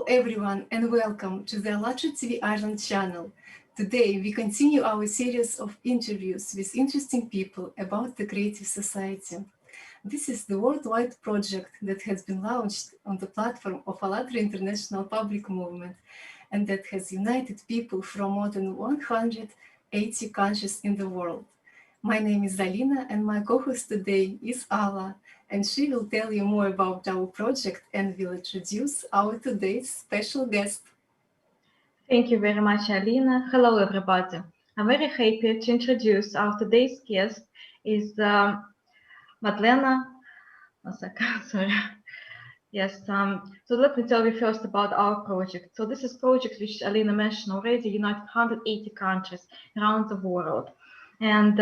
everyone and welcome to the ALLATRA TV Ireland channel. Today we continue our series of interviews with interesting people about the creative society. This is the worldwide project that has been launched on the platform of ALLATRA International Public Movement and that has united people from more than 180 countries in the world. My name is Alina and my co-host today is Alla, and she will tell you more about our project and will introduce our today's special guest. Thank you very much, Alina. Hello, everybody. I'm very happy to introduce our today's guest is Madlena. One second, sorry. Yes, so let me tell you first about our project. So this is project which Alina mentioned already, united 180 countries around the world. And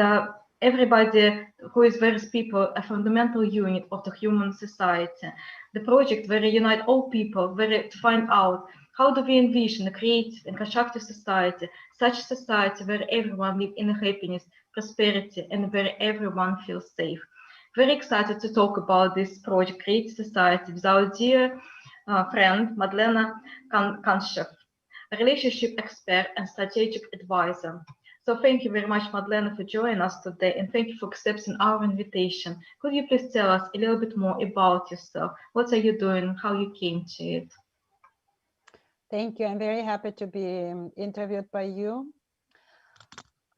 everybody who is various people, a fundamental unit of the human society. The project where unite all people, where to find out how do we envision a creative and constructive society, such a society where everyone lives in happiness, prosperity, and where everyone feels safe. Very excited to talk about this project, Creative Society, with our dear friend, Madlena Kantscheff, a relationship expert and strategic advisor. So thank you very much, Madlena, for joining us today, and thank you for accepting our invitation. Could you please tell us a little bit more about yourself? What are you doing? How you came to it? Thank you. I'm very happy to be interviewed by you.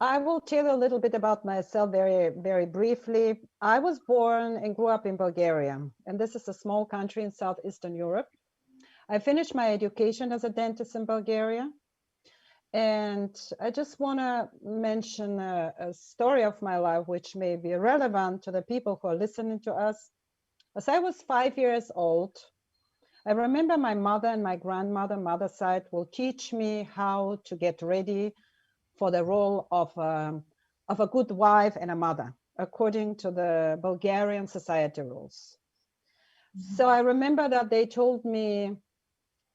I will tell you a little bit about myself very briefly. I was born and grew up in Bulgaria, and this is a small country in Southeastern Europe. I finished my education as a dentist in Bulgaria. And I just want to mention a story of my life, which may be relevant to the people who are listening to us. As I was 5 years old, I remember my mother and my grandmother, mother's side, will teach me how to get ready for the role of a good wife and a mother, according to the Bulgarian society rules. So I remember that they told me,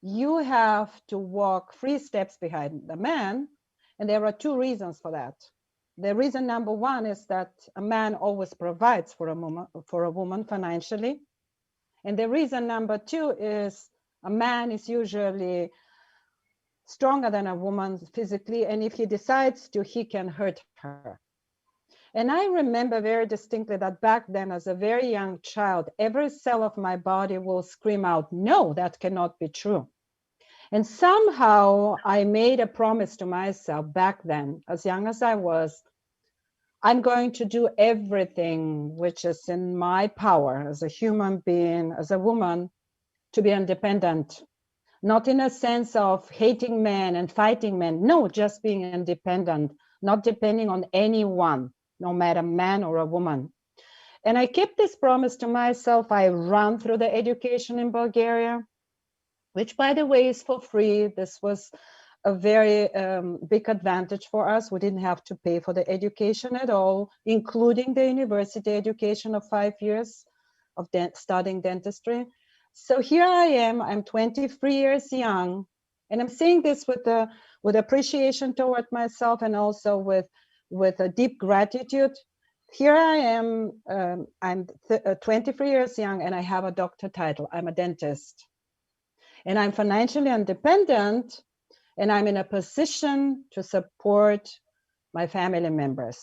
you have to walk 3 steps behind the man, and there are 2 reasons for that. The reason number 1 is that a man always provides for a woman financially. And the reason number 2 is a man is usually stronger than a woman physically, and if he decides to, he can hurt her. And I remember very distinctly that back then, as a very young child, every cell of my body will scream out, no, that cannot be true. And somehow I made a promise to myself back then, as young as I was, I'm going to do everything which is in my power as a human being, as a woman, to be independent. Not in a sense of hating men and fighting men. No, just being independent, not depending on anyone, no matter man or a woman. And I kept this promise to myself. I ran through the education in Bulgaria, which, by the way, is for free. This was a very big advantage for us. We didn't have to pay for the education at all, including the university education of 5 years of studying dentistry. So here I am, I'm 23 years young, and I'm saying this with appreciation toward myself and also with a deep gratitude. Here I am, I'm 23 years young, and I have a doctor title. I'm a dentist. And I'm financially independent, and I'm in a position to support my family members.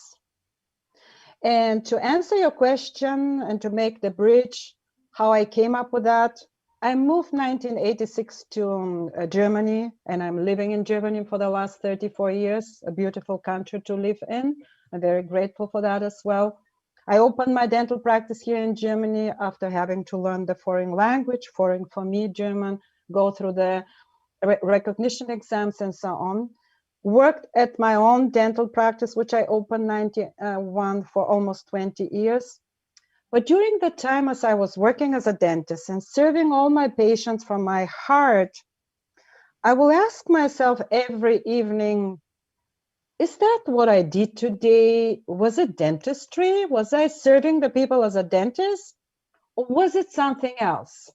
And to answer your question and to make the bridge, how I came up with that, I moved 1986 to Germany, and I'm living in Germany for the last 34 years, a beautiful country to live in. I'm very grateful for that as well. I opened my dental practice here in Germany after having to learn the foreign language, foreign for me, German, go through the recognition exams and so on. Worked at my own dental practice, which I opened 91 for almost 20 years. But during the time as I was working as a dentist and serving all my patients from my heart, I will ask myself every evening, is that what I did today? Was it dentistry? Was I serving the people as a dentist? Or was it something else?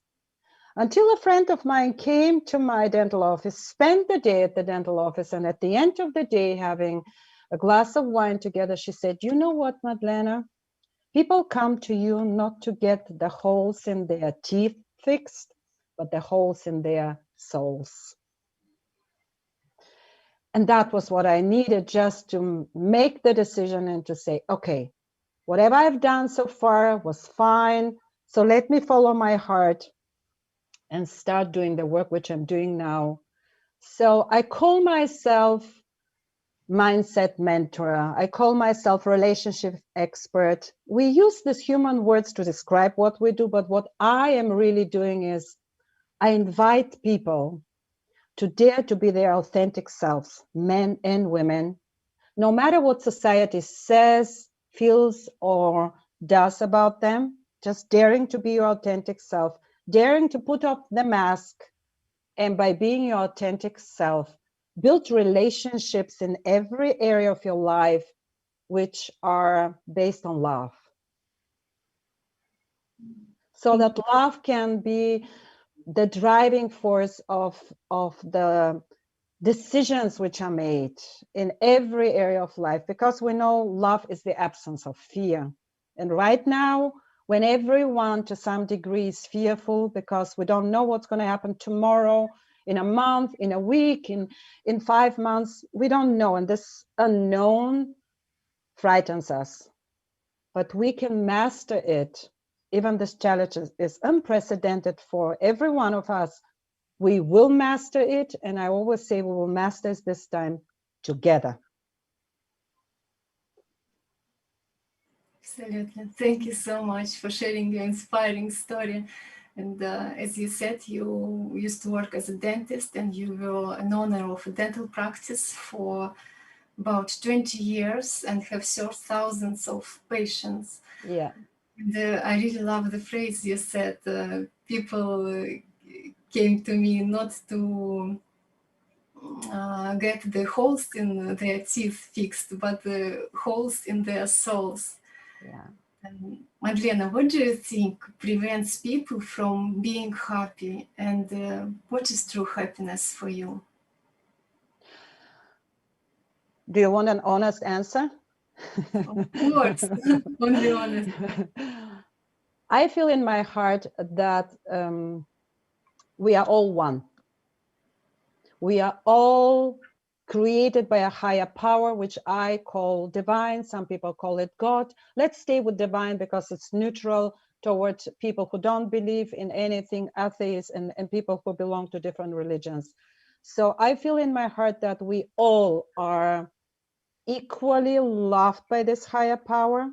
Until a friend of mine came to my dental office, spent the day at the dental office, and at the end of the day, having a glass of wine together, she said, you know what, Madlena? People come to you not to get the holes in their teeth fixed, but the holes in their souls. And that was what I needed, just to make the decision and to say, okay, whatever I've done so far was fine. So let me follow my heart and start doing the work which I'm doing now. So I call myself mindset mentor. I call myself relationship expert. We use these human words to describe what we do, but what I am really doing is I invite people to dare to be their authentic selves, men and women, no matter what society says, feels, or does about them, just daring to be your authentic self, daring to put up the mask, and by being your authentic self, build relationships in every area of your life which are based on love. So that love can be the driving force of the decisions which are made in every area of life, because we know love is the absence of fear. And right now, when everyone to some degree is fearful because we don't know what's going to happen tomorrow, in a month, in a week, in 5 months, we don't know. And this unknown frightens us. But we can master it. Even this challenge is unprecedented for every one of us. We will master it, and I always say we will master it this time together. Absolutely. Thank you so much for sharing your inspiring story. And as you said, you used to work as a dentist, and you were an owner of a dental practice for about 20 years and have served thousands of patients. Yeah. And I really love the phrase you said, people came to me not to get the holes in their teeth fixed, but the holes in their souls. Yeah. Madlena, what do you think prevents people from being happy, and what is true happiness for you? Do you want an honest answer? Of course, only honest. I feel in my heart that we are all one. We are all created by a higher power, which I call divine. Some people call it God. Let's stay with divine because it's neutral towards people who don't believe in anything, atheists, and people who belong to different religions. So I feel in my heart that we all are equally loved by this higher power,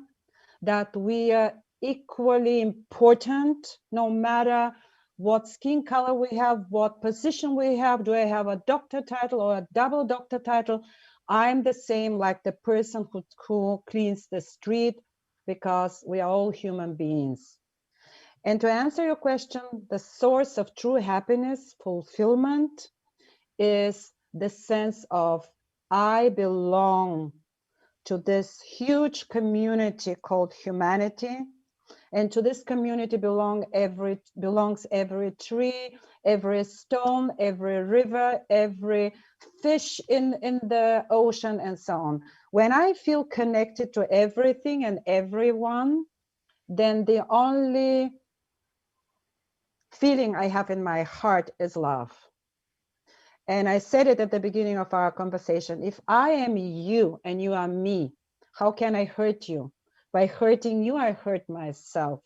that we are equally important, no matter what skin color we have, what position we have. Do I have a doctor title or a double doctor title? I'm the same like the person who cleans the street, because we are all human beings. And to answer your question, the source of true happiness, fulfillment, is the sense of I belong to this huge community called humanity. And to this community belongs every tree, every stone, every river, every fish in the ocean, and so on. When I feel connected to everything and everyone, then the only feeling I have in my heart is love. And I said it at the beginning of our conversation. If I am you and you are me, how can I hurt you? By hurting you, I hurt myself.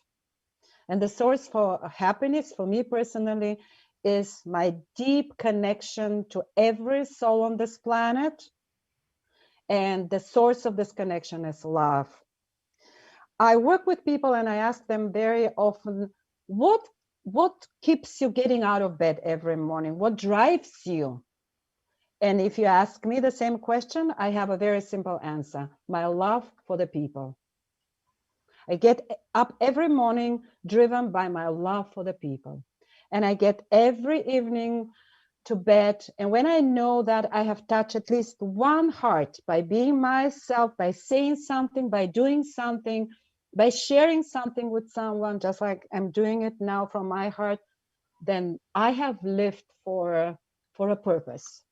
And the source for happiness for me personally is my deep connection to every soul on this planet. And the source of this connection is love. I work with people and I ask them very often, what keeps you getting out of bed every morning? What drives you? And if you ask me the same question, I have a very simple answer: my love for the people. I get up every morning driven by my love for the people. And I get every evening to bed. And when I know that I have touched at least one heart by being myself, by saying something, by doing something, by sharing something with someone, just like I'm doing it now from my heart, then I have lived for a purpose.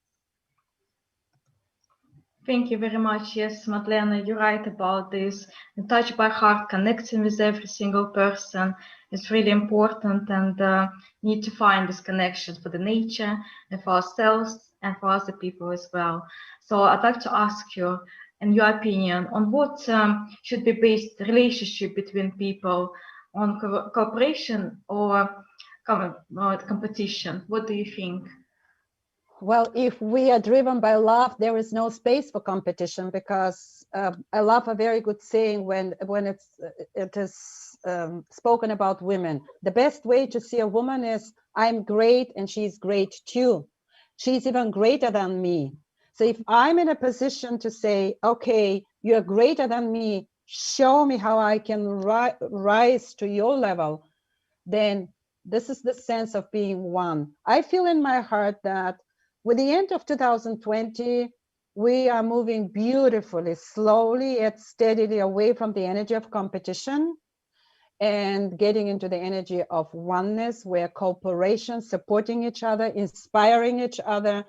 Thank you very much. Yes, Madlena, you're right about this. Touched by heart, connecting with every single person. is really important, and need to find this connection for the nature and for ourselves and for other people as well. So I'd like to ask you, in your opinion, on what should be based the relationship between people, on cooperation or competition? What do you think? Well, if we are driven by love, there is no space for competition, because I love a very good saying when it is spoken about women. The best way to see a woman is, I'm great and she's great too. She's even greater than me. So if I'm in a position to say, okay, you're greater than me, show me how I can rise to your level, then this is the sense of being one. I feel in my heart that with the end of 2020, we are moving beautifully, slowly yet steadily away from the energy of competition and getting into the energy of oneness, where cooperation, supporting each other, inspiring each other,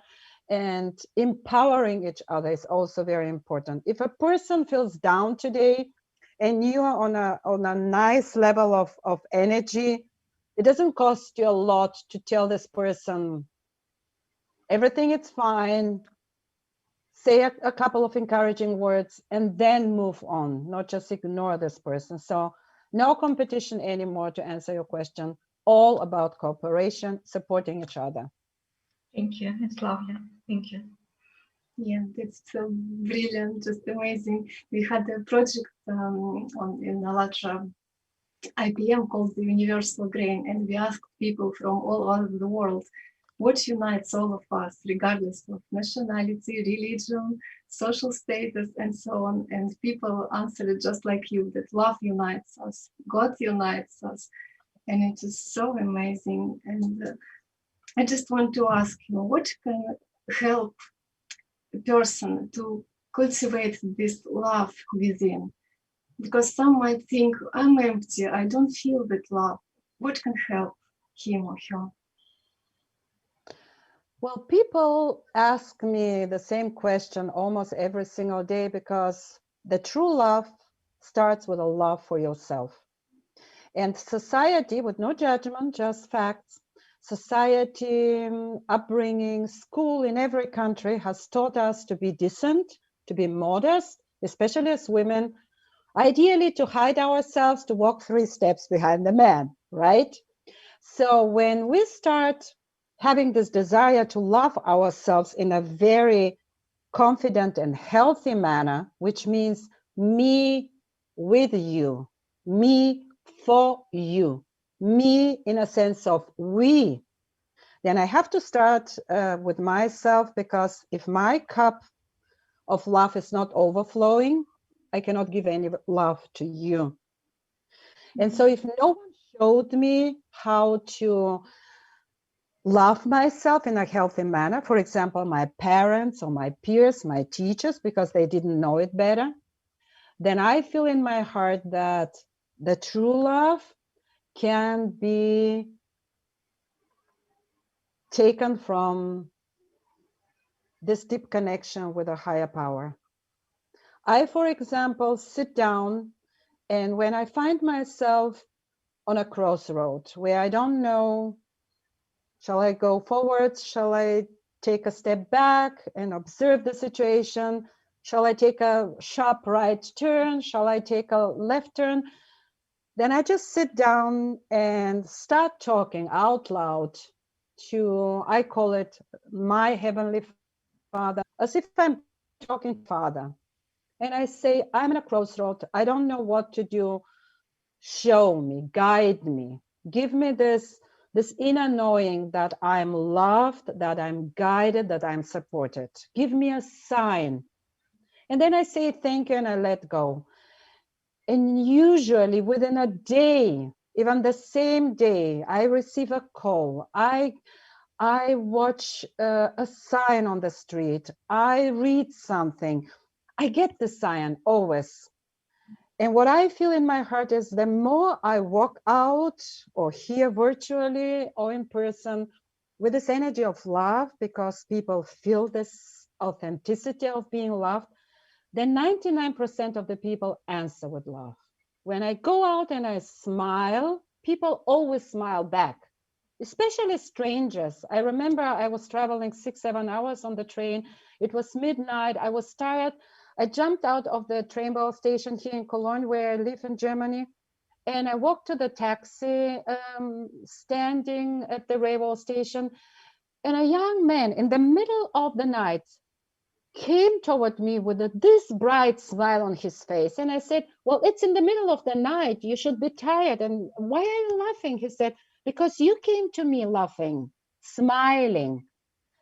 and empowering each other is also very important. If a person feels down today and you are on a nice level of energy, it doesn't cost you a lot to tell this person everything is fine, say a couple of encouraging words, and then move on, not just ignore this person. So no competition anymore, to answer your question, all about cooperation, supporting each other. Thank you. It's lovely. Thank you. Yeah, that's so brilliant, just amazing. We had a project in ALLATRA IPM called the Universal Grain, and we asked people from all over the world what unites all of us, regardless of nationality, religion, social status, and so on. And people answered just like you, that love unites us, God unites us, and it is so amazing. And I just want to ask you, what can help a person to cultivate this love within? Because some might think, I'm empty, I don't feel that love. What can help him or her? Well, people ask me the same question almost every single day, because the true love starts with a love for yourself. And society, with no judgment, just facts, society, upbringing, school in every country has taught us to be decent, to be modest, especially as women, ideally to hide ourselves, to walk 3 steps behind the man, right? So when we start having this desire to love ourselves in a very confident and healthy manner, which means me with you, me for you, me in a sense of we, then I have to start with myself, because if my cup of love is not overflowing, I cannot give any love to you. And so if no one showed me how to love myself in a healthy manner, for example, my parents or my peers, my teachers, because they didn't know it better, then I feel in my heart that the true love can be taken from this deep connection with a higher power. I, for example, sit down, and when I find myself on a crossroad where I don't know, shall I go forward? Shall I take a step back and observe the situation? Shall I take a sharp right turn? Shall I take a left turn? Then I just sit down and start talking out loud to, I call it my Heavenly Father, as if I'm talking to Father. And I say, I'm in a crossroad. I don't know what to do. Show me, guide me, give me this inner knowing that I'm loved, that I'm guided, that I'm supported. Give me a sign. And then I say thank you and I let go. And usually within a day, even the same day, I receive a call. I watch a sign on the street. I read something. I get the sign always. And what I feel in my heart is the more I walk out or here virtually or in person with this energy of love, because people feel this authenticity of being loved, then 99% of the people answer with love. When I go out and I smile, people always smile back, especially strangers. I remember I was traveling 6-7 hours on the train. It was midnight. I was tired. I jumped out of the train station here in Cologne, where I live in Germany, and I walked to the taxi, standing at the railway station, and a young man in the middle of the night came toward me with this bright smile on his face. And I said, well, it's in the middle of the night. You should be tired. And why are you laughing? He said, because you came to me laughing, smiling.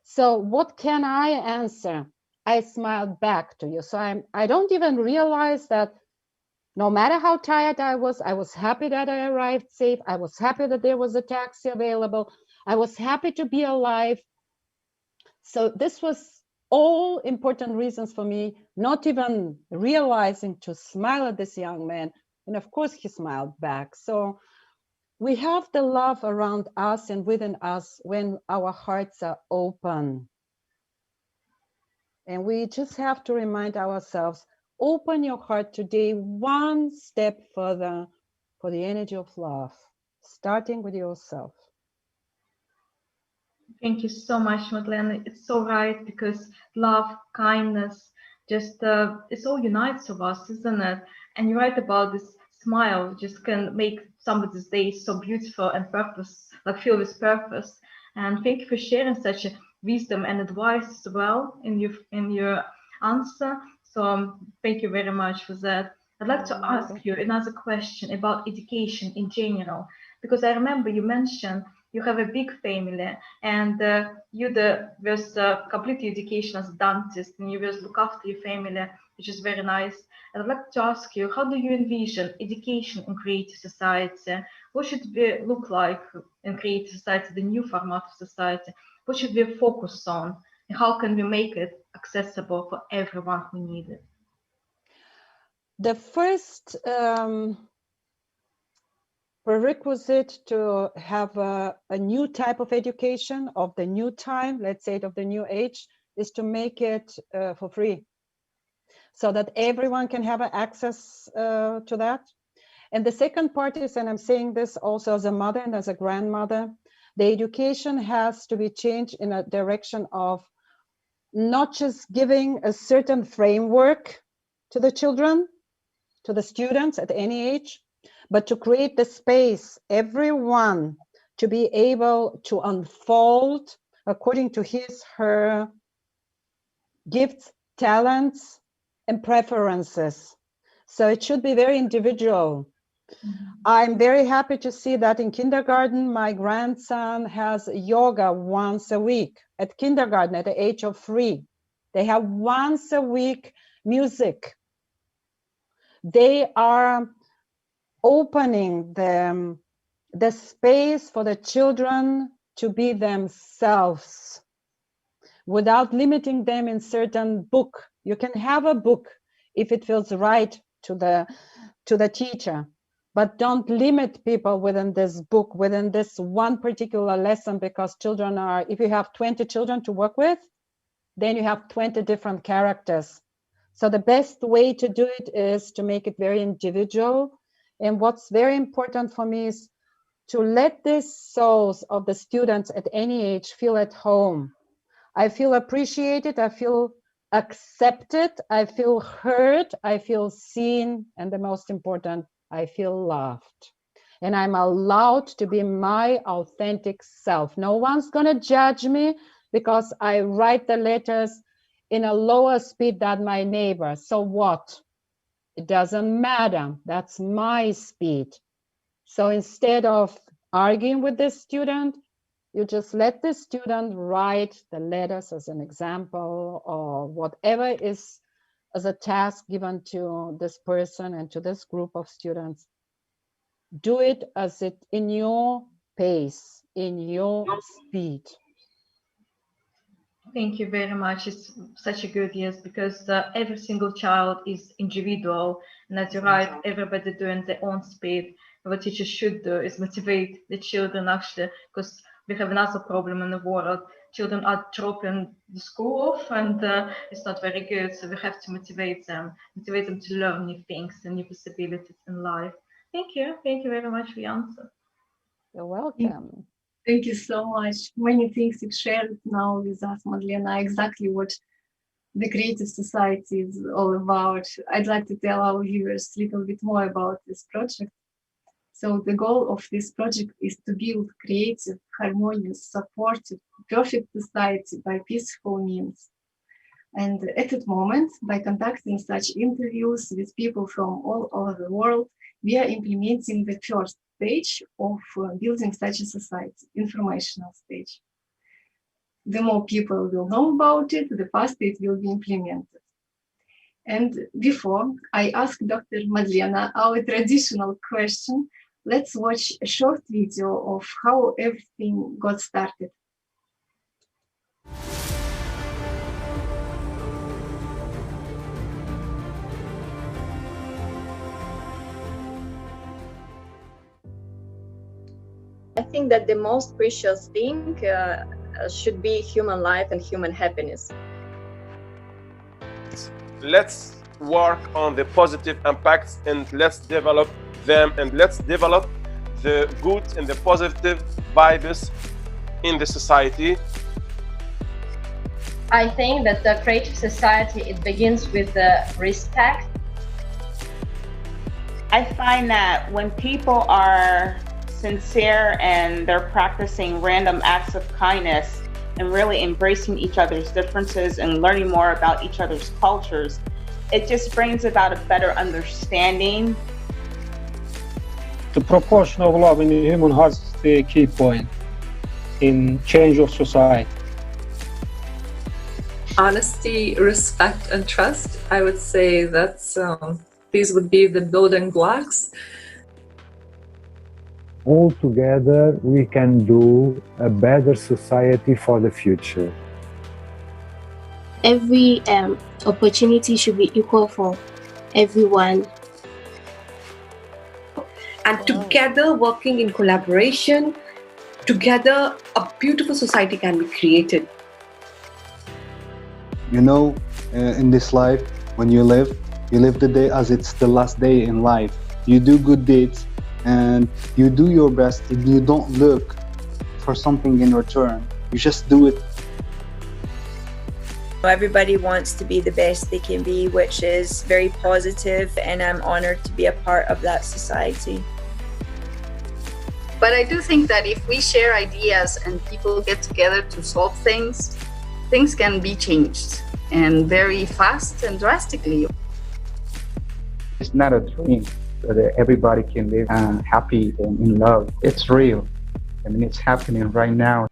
So what can I answer? I smiled back to you. So I don't even realize that no matter how tired I was happy that I arrived safe. I was happy that there was a taxi available. I was happy to be alive. So this was all important reasons for me, not even realizing to smile at this young man. And of course, he smiled back. So we have the love around us and within us when our hearts are open. And we just have to remind ourselves, open your heart today one step further for the energy of love, starting with yourself. Thank you so much, Madlena. It's so right, because love, kindness, just it all unites of us, isn't it? And you're right about this smile, just can make somebody's day so beautiful and purpose, like filled with purpose. And thank you for sharing such a wisdom and advice as well in your answer. So thank you very much for that. I'd like to ask you another question about education in general, because I remember you mentioned you have a big family, and you was complete education as a dentist, and you was look after your family, which is very nice. And I'd like to ask you, how do you envision education in creative society? What should we look like in creative society, the new format of society? What should we focus on, and how can we make it accessible for everyone who needs it? The first prerequisite to have a new type of education of the new time, let's say of the new age, is to make it for free, so that everyone can have access to that. And the second part is, and I'm saying this also as a mother and as a grandmother, the education has to be changed in a direction of not just giving a certain framework to the children, to the students at any age, but to create the space, everyone to be able to unfold according to his, her gifts, talents, and preferences. So it should be very individual. I'm very happy to see that in kindergarten, my grandson has yoga once a week at kindergarten at the age of 3. They have once a week music. They are opening the space for the children to be themselves without limiting them in certain book. You can have a book if it feels right to the teacher, but don't limit people within this book, within this one particular lesson, because children are, if you have 20 children to work with, then you have 20 different characters. So the best way to do it is to make it very individual. And what's very important for me is to let these souls of the students at any age feel at home. I feel appreciated, I feel accepted, I feel heard, I feel seen, and the most important, I feel loved. And I'm allowed to be my authentic self. No one's gonna judge me because I write the letters in a lower speed than my neighbor. So what? It doesn't matter. That's my speed. So instead of arguing with this student, you just let the student write the letters as an example, or whatever is as a task given to this person and to this group of students. Do it as it in your pace, in your speed. Thank you very much. It's such a good yes, because every single child is individual, and as you're right, everybody doing their own speed. What teachers should do is motivate the children, actually, because we have another problem in the world. Children are dropping the school off, and it's not very good. So we have to motivate them to learn new things and new possibilities in life. Thank you very much for your answer. You're welcome. Thank you so much. Many things you've shared now with us, Madlena, exactly what the Creative Society is all about. I'd like to tell our viewers a little bit more about this project. So the goal of this project is to build creative, harmonious, supportive, perfect society by peaceful means. And at that moment, by conducting such interviews with people from all over the world, we are implementing the first stage of building such a society, informational stage. The more people will know about it, the faster it will be implemented. And before I ask Dr. Madlena our traditional question, let's watch a short video of how everything got started. I think that the most precious thing should be human life and human happiness. Let's work on the positive impacts and let's develop them, and let's develop the good and the positive vibes in the society. I think that the creative society, it begins with the respect. I find that when people are sincere and they're practicing random acts of kindness and really embracing each other's differences and learning more about each other's cultures, it just brings about a better understanding. The proportion of love in the human heart is the key point in change of society. Honesty, respect, and trust. I would say that these would be the building blocks. All together, we can do a better society for the future. Every opportunity should be equal for everyone. And together, working in collaboration, together a beautiful society can be created. You know, in this life, when you live the day as it's the last day in life. You do good deeds and you do your best, and you don't look for something in return. You just do it. Everybody wants to be the best they can be, which is very positive, and I'm honored to be a part of that society. But I do think that if we share ideas and people get together to solve things, things can be changed, and very fast and drastically. It's not a dream that everybody can live happy and in love. It's real. I mean, it's happening right now.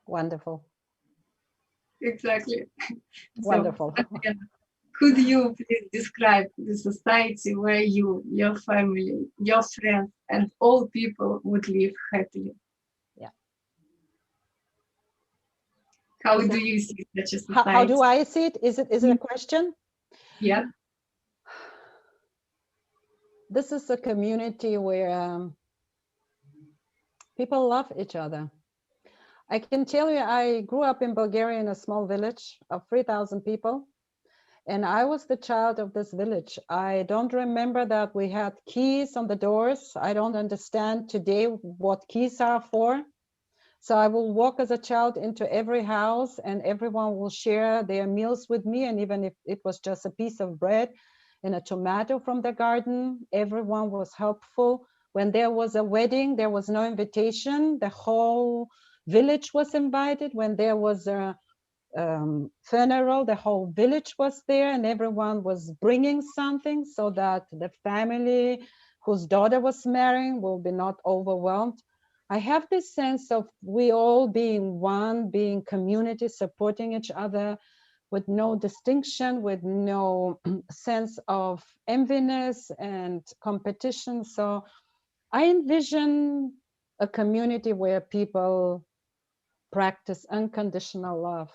Wonderful. Exactly. Wonderful. So, could you please describe the society where you, your family, your friends, and all people would live happily? Yeah. How do you see such a society? How do I see it? Is it a question? Yeah. This is a community where people love each other. I can tell you, I grew up in Bulgaria in a small village of 3,000 people. And I was the child of this village. I don't remember that we had keys on the doors. I don't understand today what keys are for. So I will walk as a child into every house and everyone will share their meals with me. And even if it was just a piece of bread and a tomato from the garden, everyone was helpful. When there was a wedding, there was no invitation. The whole village was invited. When there was a funeral, the whole village was there and everyone was bringing something so that the family whose daughter was marrying will be not overwhelmed. I have this sense of we all being one, being community, supporting each other with no distinction, with no sense of enviness and competition. So I envision a community where people practice unconditional love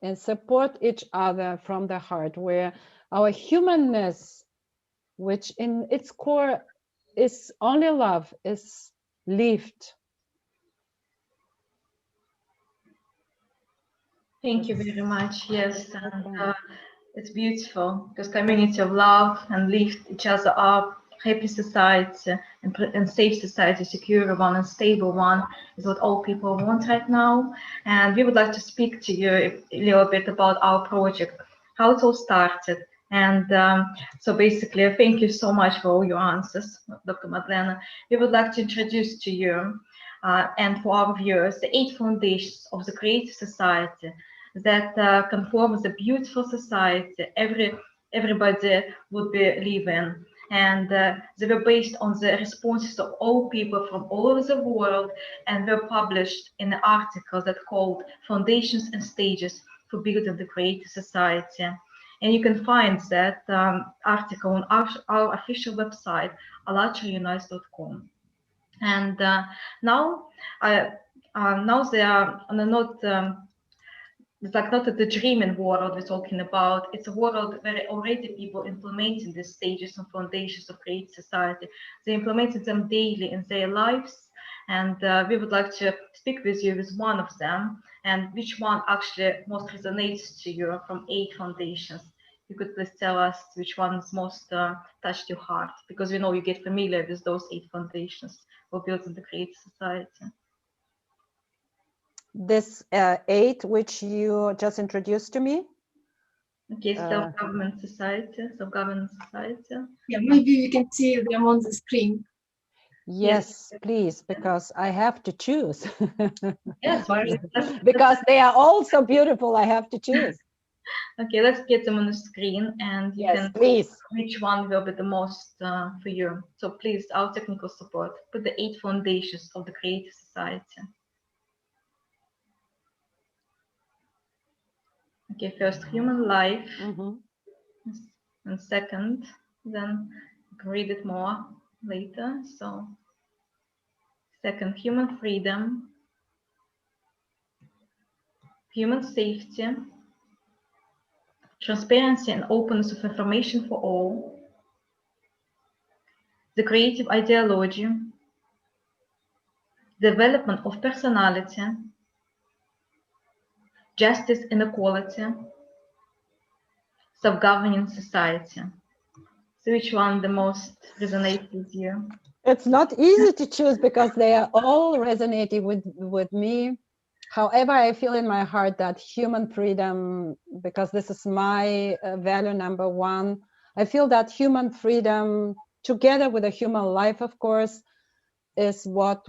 and support each other from the heart, where our humanness, which in its core is only love, is lived. Thank you very much. Yes, and it's beautiful because community of love and lift each other up, happy society and safe society, secure one and stable one is what all people want right now. And we would like to speak to you a little bit about our project, how it all started. And so basically, thank you so much for all your answers, Dr. Madlena. We would like to introduce to you and for our viewers the 8 foundations of the creative society that conforms a beautiful society everybody would be living. And they were based on the responses of all people from all over the world and were published in an article that called Foundations and Stages for Building the Creative Society. And you can find that article on our official website, ALLATRAUnites.com. And now they are not it's like not the dreaming world we're talking about. It's a world where already people implementing these stages and foundations of creative society. They implemented them daily in their lives, and we would like to speak with you with one of them, and which one actually most resonates to you from 8 foundations. You could please tell us which one's most touched your heart, because we know you get familiar with those 8 foundations for building the creative society. This 8 which you just introduced to me? Okay, self-government society, self-government society. Yeah, maybe we can see them on the screen. Yes, please, because I have to choose. Yes, because they are all so beautiful, I have to choose. Okay, let's get them on the screen, and you can please. Which one will be the most for you. So please, our technical support, put the 8 foundations of the creative society. Okay, first human life, and second, then you can read it more later. So second, human freedom, human safety, transparency and openness of information for all, the creative ideology, development of personality, justice and equality, self-governing society. So which one the most resonates with you? It's not easy to choose because they are all resonating with me. However, I feel in my heart that human freedom, because this is my value number 1, I feel that human freedom, together with a human life, of course, is what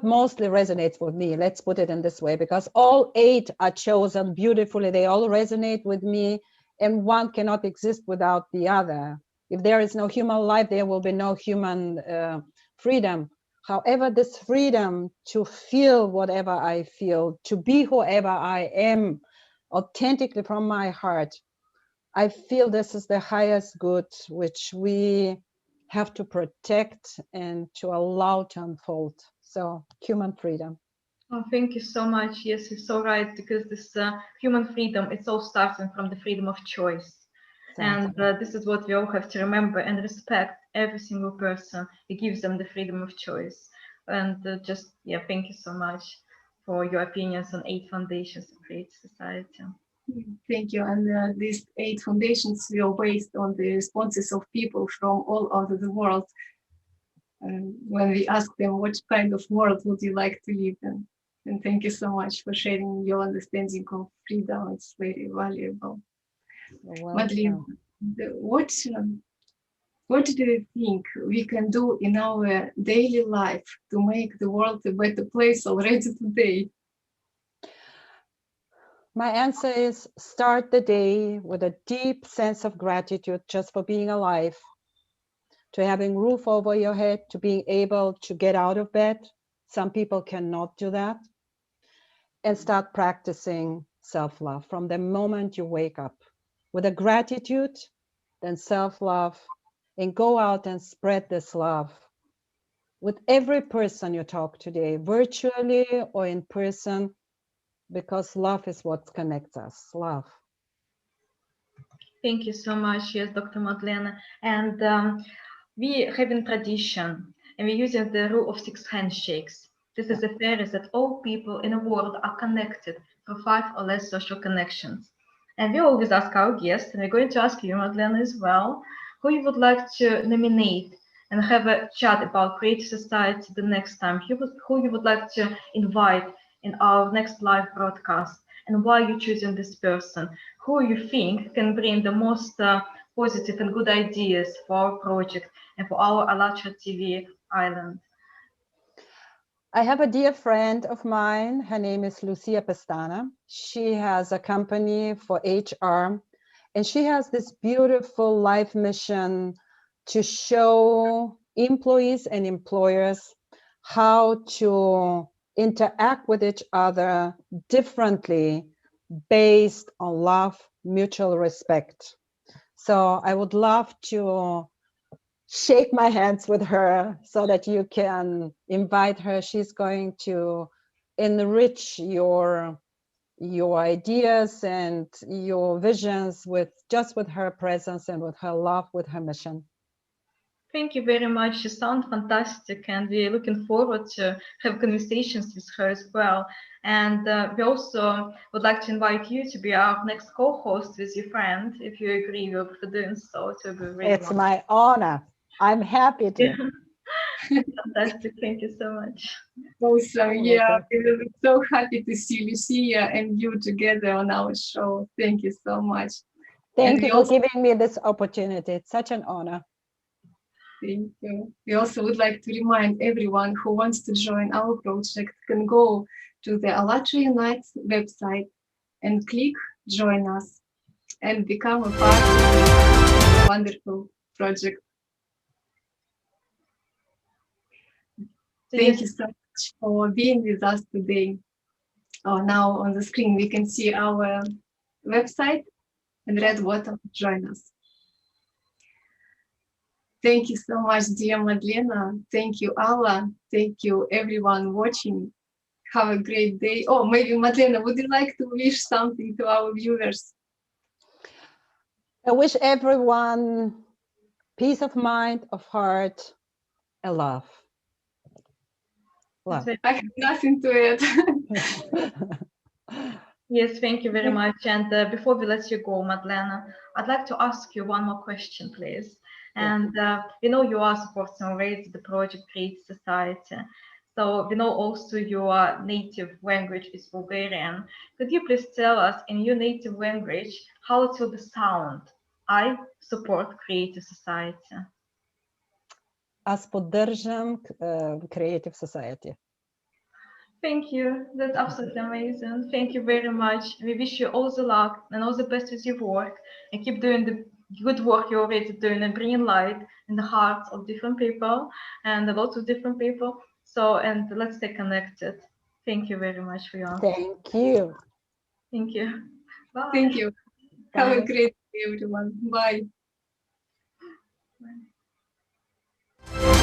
mostly resonates with me. Let's put it in this way, because all 8 are chosen beautifully. They all resonate with me, and one cannot exist without the other. If there is no human life, there will be no human freedom. However, this freedom to feel whatever I feel, to be whoever I am, authentically from my heart, I feel this is the highest good which we have to protect and to allow to unfold. So, human freedom. Oh, thank you so much. Yes, you're so right, because this human freedom, it's all starting from the freedom of choice. And this is what we all have to remember and respect every single person. It gives them the freedom of choice. And just, yeah, thank you so much for your opinions on 8 foundations of creative society. Thank you. And these 8 foundations were based on the responses of people from all over the world. When we asked them what kind of world would you like to live in. And thank you so much for sharing your understanding of freedom. It's very valuable. Madlena, what do you think we can do in our daily life to make the world a better place already today? My answer is start the day with a deep sense of gratitude just for being alive, to having a roof over your head, to being able to get out of bed. Some people cannot do that. And start practicing self-love from the moment you wake up. With a gratitude, then self-love, and go out and spread this love with every person you talk today, virtually or in person, because love is what connects us, love. Thank you so much, yes, Dr. Madlena. And we have a tradition, and we're using the rule of 6 handshakes This is a theory that all people in the world are connected through 5 or less social connections. And we always ask our guests, and we're going to ask you, Madlena, as well, who you would like to nominate and have a chat about creative society the next time, who you would like to invite in our next live broadcast, and why you're choosing this person, who you think can bring the most positive and good ideas for our project and for our ALLATRA TV island. I have a dear friend of mine. Her name is Lucia Pestana. She has a company for HR, and she has this beautiful life mission to show employees and employers how to interact with each other differently based on love, mutual respect. So I would love to shake my hands with her so that you can invite her. She's going to enrich your ideas and your visions with her presence and with her love, with her mission. Thank you very much. You sound fantastic, and we're looking forward to have conversations with her as well. And we also would like to invite you to be our next co-host with your friend, if you agree with doing so. It will be really It's my honor. I'm happy to. Fantastic. Thank you so much. Also, yeah, we will be so happy to see Lucia and you together on our show. Thank you so much. Thank you for giving me this opportunity. It's such an honor. Thank you. We also would like to remind everyone who wants to join our project can go to the ALLATRA Unite website and click Join Us and become a part of this wonderful project. Thank you so much for being with us today. Now on the screen we can see our website and red button, Join Us. Thank you so much, dear Madlena. Thank you, Alla. Thank you, everyone watching. Have a great day. Oh, maybe Madlena, would you like to wish something to our viewers? I wish everyone peace of mind, of heart, and love. Love. I have nothing to add. Yes, thank you very much. And before we let you go, Madlena, I'd like to ask you one more question, please. And we know you are supporting already the project Creative Society. So we know also your native language is Bulgarian. Could you please tell us in your native language how it will sound? I support Creative Society. Аз поддържам Creative Society. Thank you. That's absolutely amazing. Thank you very much. We wish you all the luck and all the best with your work, and keep doing the good work you're already doing and bringing light in the hearts of different people and a lot of different people. So, and let's stay connected. Thank you very much for your answer. Thank you. Thank you. Bye. Thank you. Bye. Have a great day, everyone. Bye. Bye.